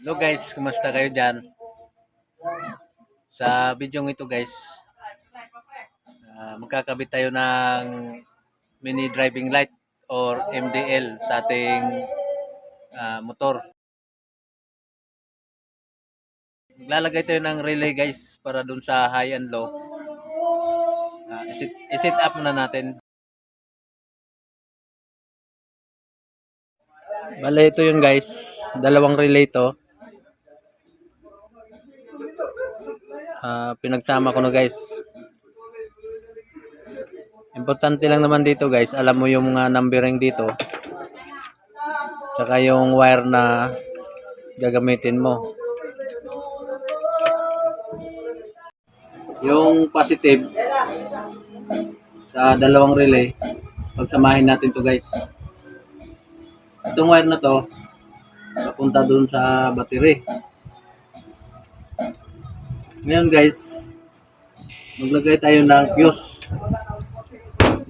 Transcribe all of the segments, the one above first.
Hello guys, kumusta kayo dyan? Sa video ito guys, magkakabit tayo ng mini driving light or MDL sa ating motor. Maglalagay tayo ng relay guys para dun sa high and low. I-set up na natin. Bale ito yun guys, dalawang relay to. Pinagsama ko na guys. Importante lang naman dito guys, alam mo yung mga numbering dito. Tsaka yung wire na gagamitin mo. Yung positive sa dalawang relay, pagsamahin natin to guys. Itong wire na to, papunta dun sa battery. Ngayon guys, maglagay tayo ng fuse.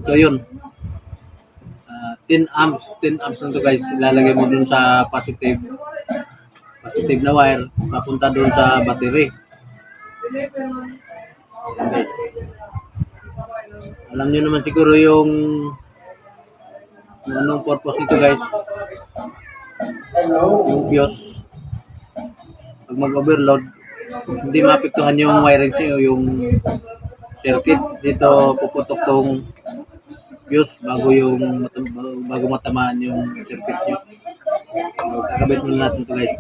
Ito yun. 10 amps lang to guys. Ilalagay mo dun sa positive na wire, papunta dun sa battery. Ayan guys. Alam nyo naman siguro yung anong purpose nito guys. Yung fuse. Pag mag-overload, hindi maapektuhan yung wiring siya, yung circuit. Dito puputok tong fuse bago matamaan yung circuit nyo. So, kakabit muna natin ito guys.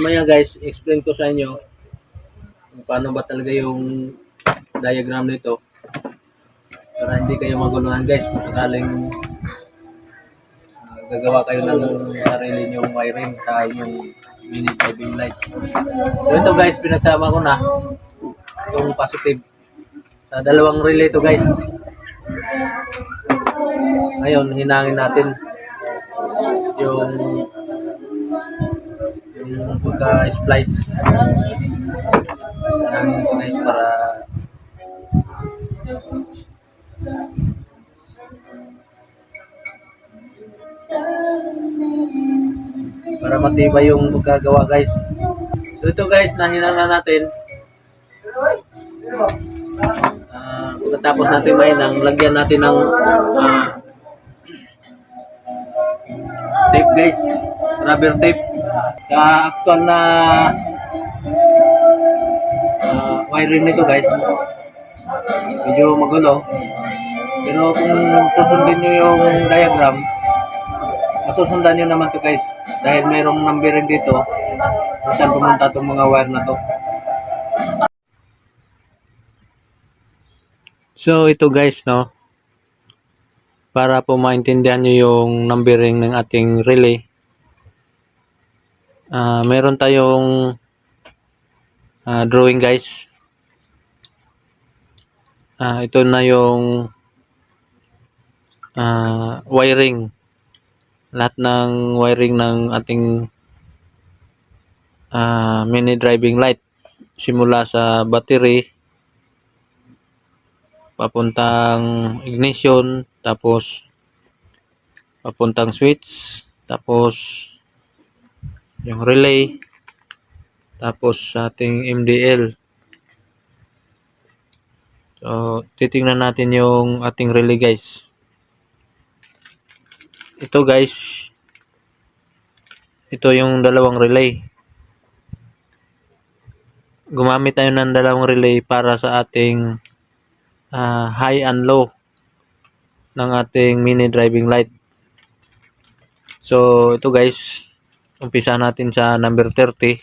Maya guys, explain ko sa inyo kung paano ba talaga yung diagram nito para hindi kayo maguluhan guys kung sakaling gagawa kayo ng sarili nyong wiring sa inyong mini driving light. So ito guys, pinagsama ko na yung positive sa dalawang relay to guys. Ngayon, hinangin natin yung pagka-splice. Hinangin ito guys para matibay yung pagkagawa guys. So ito guys, nahinang na natin. Pagkatapos natin mahinang, lagyan natin ng tape guys, rubber tape. Sa actual na wiring nito guys, medyo magulo. Pero kung susundin nyo yung diagram, masusundan nyo naman to guys. Dahil mayroong numbering dito kung saan pumunta itong mga wire na to. So ito guys, no, para po maintindihan nyo yung numbering ng ating relay, meron tayong drawing guys. Ito na yung wiring, lahat ng wiring ng ating mini driving light, simula sa battery papuntang ignition, tapos papuntang switch, tapos yung relay, tapos sa ating MDL. So titingnan natin yung ating relay guys. Ito guys, ito yung dalawang relay. Gumamit tayo ng dalawang relay para sa ating high and low ng ating mini driving light. So ito guys, umpisa natin sa number 30.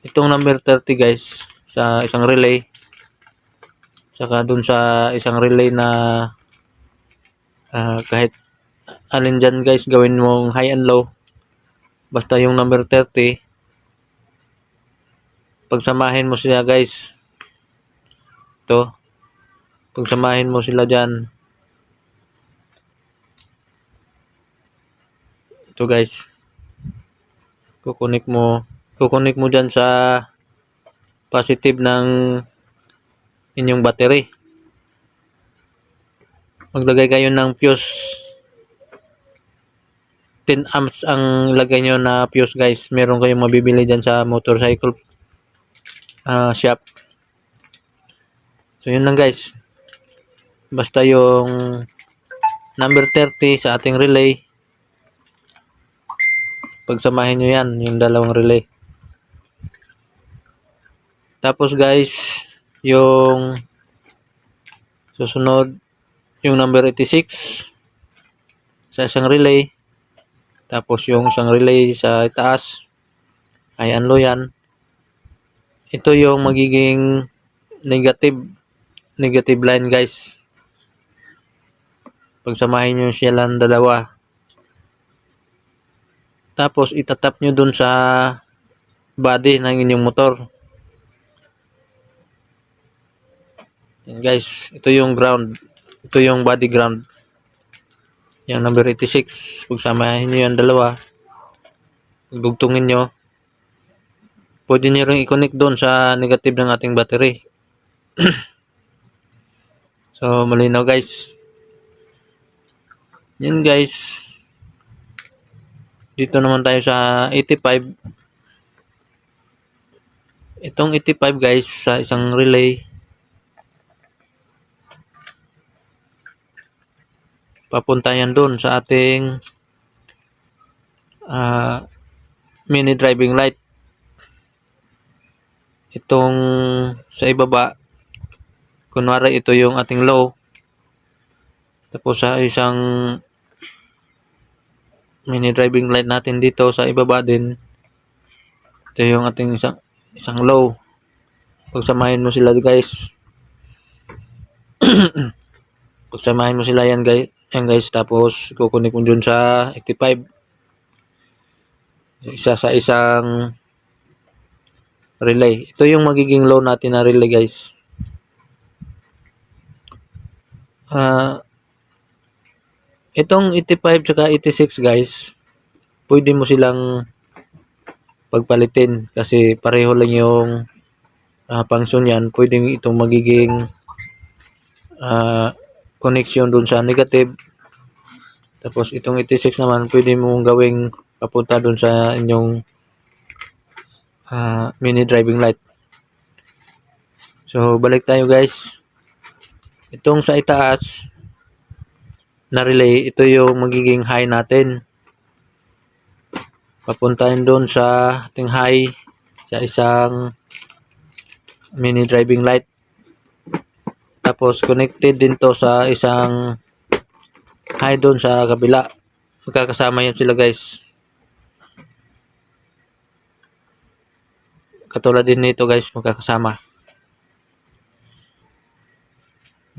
Itong number 30 guys, sa isang relay, saka dun sa isang relay na kahit alin dyan guys, gawin mong high and low, basta yung number 30, pagsamahin mo siya guys, ito. Pagsamahin mo sila dyan. Ito guys. Kukunik mo dyan sa positive ng inyong battery. Maglagay kayo ng fuse. 10 amps ang lagay nyo na fuse guys. Meron kayong mabibili dyan sa motorcycle shop. So yun lang guys. Basta yung number 30 sa ating relay. Pagsamahin nyo yan, yung dalawang relay. Tapos guys, yung susunod, yung number 86 sa isang relay. Tapos yung isang relay sa itaas ay unload yan. Ito yung magiging negative line guys. Pagsamahin nyo silang dalawa. Tapos itatap nyo dun sa body ng inyong motor. Yan guys, ito yung ground. Ito yung body ground. Yung number 86. Pagsamahin nyo yung dalawa. Dugtungin nyo. Pwede nyo rin i-connect doon sa negative ng ating battery. So, malinaw guys. Yan guys. Dito naman tayo sa 85. Itong 85 guys sa isang relay. Papunta yan doon sa ating mini driving light. Itong sa ibaba, kunwari ito yung ating low. Tapos sa isang mini driving light natin dito sa ibaba din, ito yung ating isang low. Pagsamahin mo sila guys. Pagsamahin mo sila yan guys, tapos kukunik mo dun sa 85. Isa sa isang relay. Ito yung magiging low natin na relay guys. Itong 85 tsaka 86 guys, pwede mo silang pagpalitin kasi pareho lang yung function yan. Pwede itong magiging connection dun sa negative. Tapos itong 86 naman, pwede mong gawing papunta dun sa inyong mini driving light. So balik tayo guys. Itong sa itaas na relay, ito yung magiging high natin. Papuntahin doon sa ating high sa isang mini driving light. Tapos connected din to sa isang high doon sa kabila. Magkakasama yan sila guys. Katulad din nito guys, magkakasama.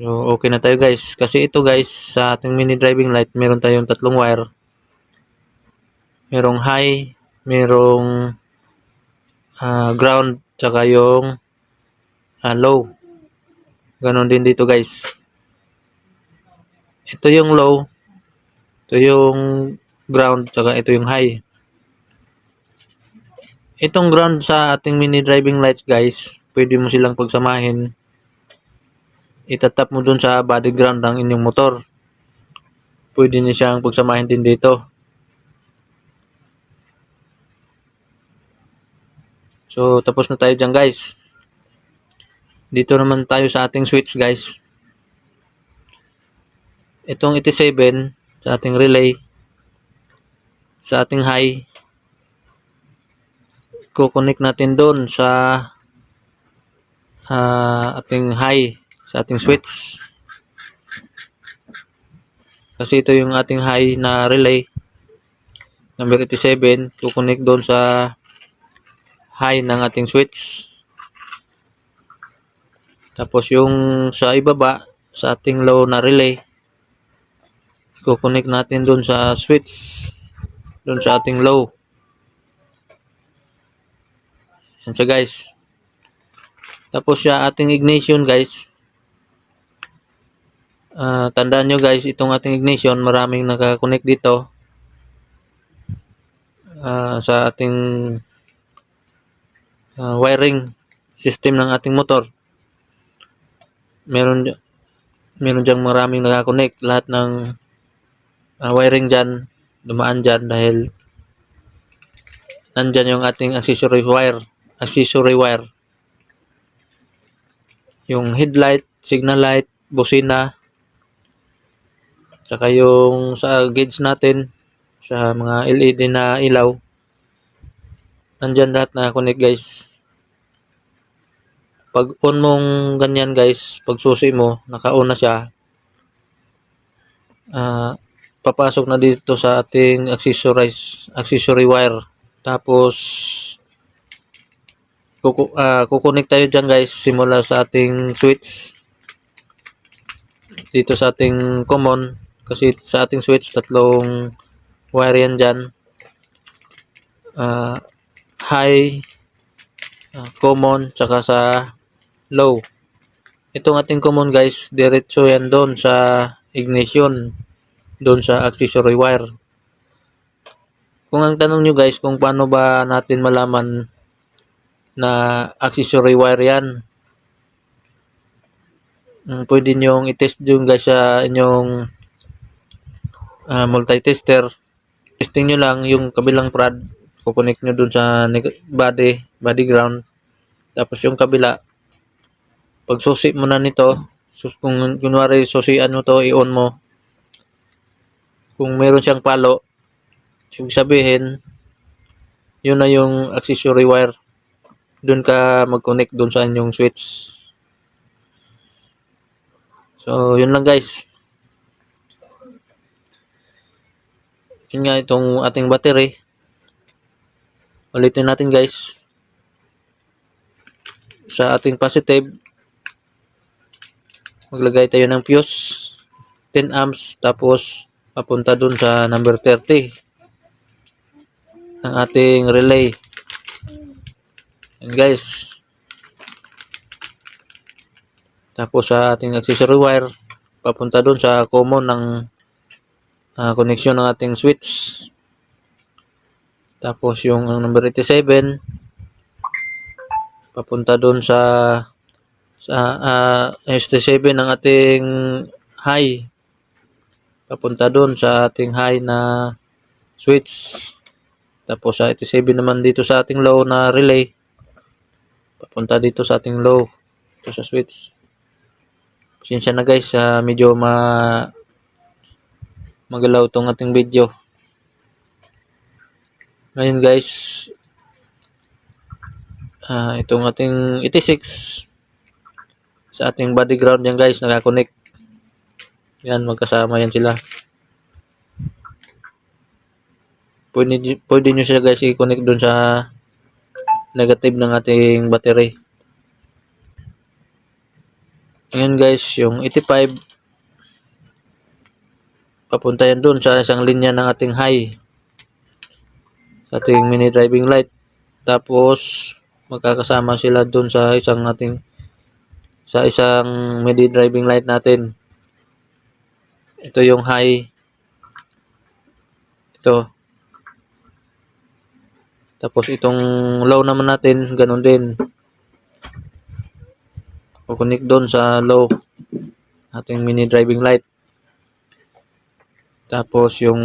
So okay na tayo guys. Kasi ito guys, sa ating mini driving light, meron tayong tatlong wire. Merong high, merong ground, tsaka yung low. Ganon din dito guys. Ito yung low, ito yung ground, tsaka ito yung high. Itong ground sa ating mini driving lights guys, pwede mo silang pagsamahin. Itatap mo dun sa body ground ng inyong motor. Pwede niya siyang pagsamahin din dito. So tapos na tayo dyan guys. Dito naman tayo sa ating switch guys. Itong 87 sa ating relay, sa ating high, kukonek natin doon sa ating high, sa ating switch. Kasi ito yung ating high na relay, number 87, kukonek doon sa high ng ating switch. Tapos yung sa ibaba, sa ating low na relay, kukonek natin doon sa switch, doon sa ating low. Yan siya guys. Tapos sa ating ignition guys, Tandaan nyo guys, itong ating ignition, maraming nakakonect dito sa ating wiring system ng ating motor. Meron meron diyang maraming nakakonect, lahat ng wiring dyan dumaan dyan dahil nandyan yung ating accessory wire, yung headlight, signal light, busina, saka yung sa gauge natin, sa mga LED na ilaw, nandyan lahat na connect guys. Pag on mong ganyan guys, pag susi mo naka-on na siya, papasok na dito sa ating accessory wire. Tapos kukunik tayo dyan guys, simula sa ating switch dito sa ating common, kasi sa ating switch tatlong wire yan dyan, high, common, tsaka sa low. Itong ating common guys, diretso yan doon sa ignition, doon sa accessory wire. Kung ang tanong nyo guys kung paano ba natin malaman na accessory wire yan, pwede nyong i-test dun guys sa inyong multi-tester. Testing nyo lang yung kabilang prad, kukonek nyo dun sa body ground, tapos yung kabila, pag susi mo na nito, kung kunwari susian mo to, i-on mo, kung meron siyang palo, ibig sabihin yun na yung accessory wire, dun ka mag-connect dun sa inyong switch. So yun lang guys. Yun nga, itong ating battery, ulitin natin guys. Sa ating positive, maglagay tayo ng fuse 10 amps, tapos papunta dun sa number 30 ng ating relay. Yan guys. Tapos sa ating accessory wire, papunta dun sa common ng connection ng ating switch. Tapos yung number 87, papunta dun sa 87 ng ating high, papunta dun sa ating high na switch. Tapos sa 87 naman dito sa ating low na relay, papunta dito sa ating low, ito sa switch. Pasensya na guys, medyo magalaw tong ating video. Ngayon guys, itong ating 86 sa ating body ground yan guys, nakakonect. Yan, magkasama yan sila. Pwede nyo siya guys i-connect dun sa negative ng ating battery. Ngayon guys, yung 85, papunta yan dun sa isang linya ng ating high, ating mini driving light. Tapos magkakasama sila dun sa isang mini driving light natin. Ito yung high, ito. Tapos itong low naman natin, ganun din, kukunik doon sa low, ating mini driving light. Tapos yung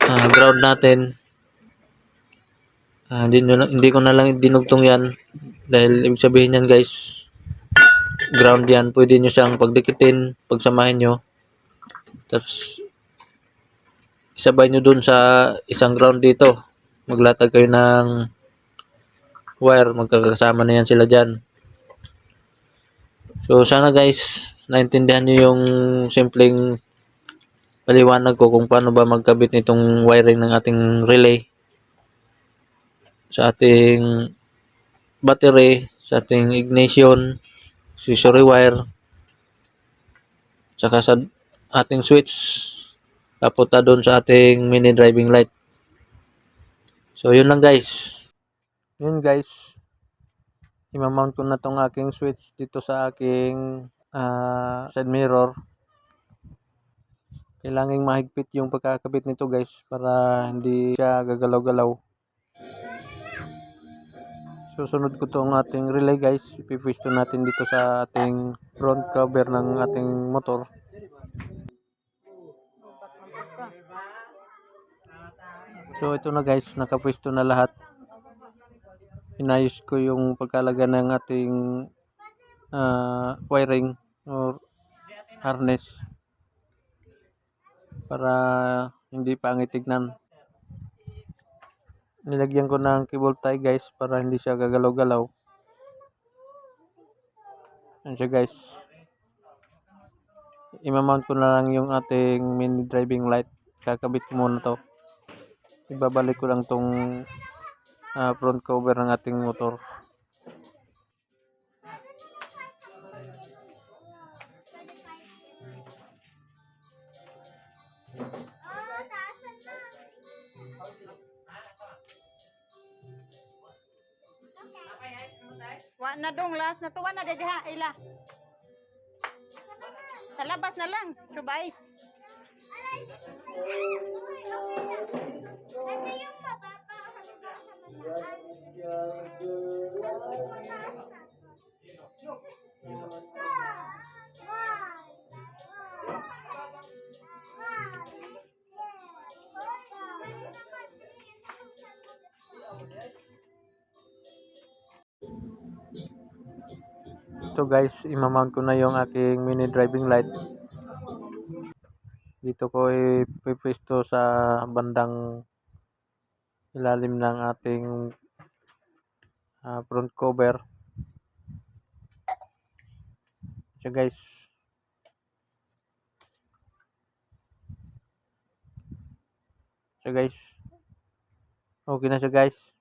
ground natin, hindi ko na lang dinugtong yan, dahil ibig sabihin yan guys, ground yan. Pwede nyo siyang pagdikitin, pagsamahin nyo, tapos isabay nyo dun sa isang ground dito, maglatag kayo ng wire, magkakasama na yan sila dyan. So sana guys, naintindihan nyo yung simpleng paliwanag ko kung paano ba magkabit nitong wiring ng ating relay sa ating battery, sa ating ignition, accessory wire, saka sa ating switch, papunta doon sa ating mini driving light. So yun lang guys. Yun guys, imamount ko na tong aking switch dito sa aking side mirror. Kailangang mahigpit yung pagkakabit nito guys para hindi siya gagalaw-galaw. Susunod ko tong ating relay guys. Ipipwesto natin dito sa ating front cover ng ating motor. So ito na guys, nakapwesto na lahat. Inayos ko yung pagkalaga ng ating wiring or harness para hindi pangit tignan. Nilagyan ko ng cable tie guys para hindi siya gagalaw-galaw. Yan siya guys. Imamount ko na lang yung ating mini driving light. Kakabit ko muna to. Ibabalik ko lang tong front cover ng ating motor. Wa na dong last na tuwa na dagha ila. Sa labas na lang, chubais. Ito guys, imamount ko na yung aking mini driving light. Dito ko ipipwesto sa bandang ilalim ng ating front cover. So guys. Okay na siya guys.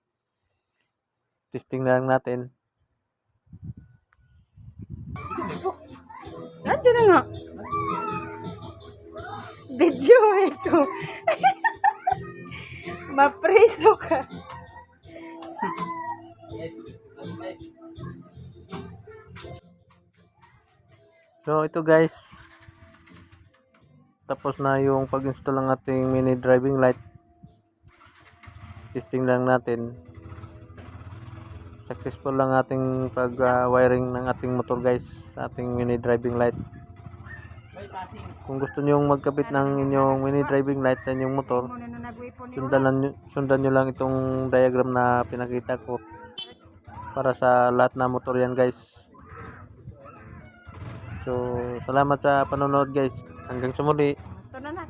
Testing na lang natin. Nandiyo na nga. Video ito. Mapreso ka. So ito guys. Tapos na yung pag-install ng ating mini driving light. Testing lang natin. Successful lang ating pag-wiring ng ating motor guys sa ating mini driving light. Kung gusto niyo magkabit ng inyong mini driving light sa inyong motor, sundan nyo lang itong diagram na pinakita ko para sa lahat na motor yan guys. So salamat sa panonood guys. Hanggang sa muli. Ito na na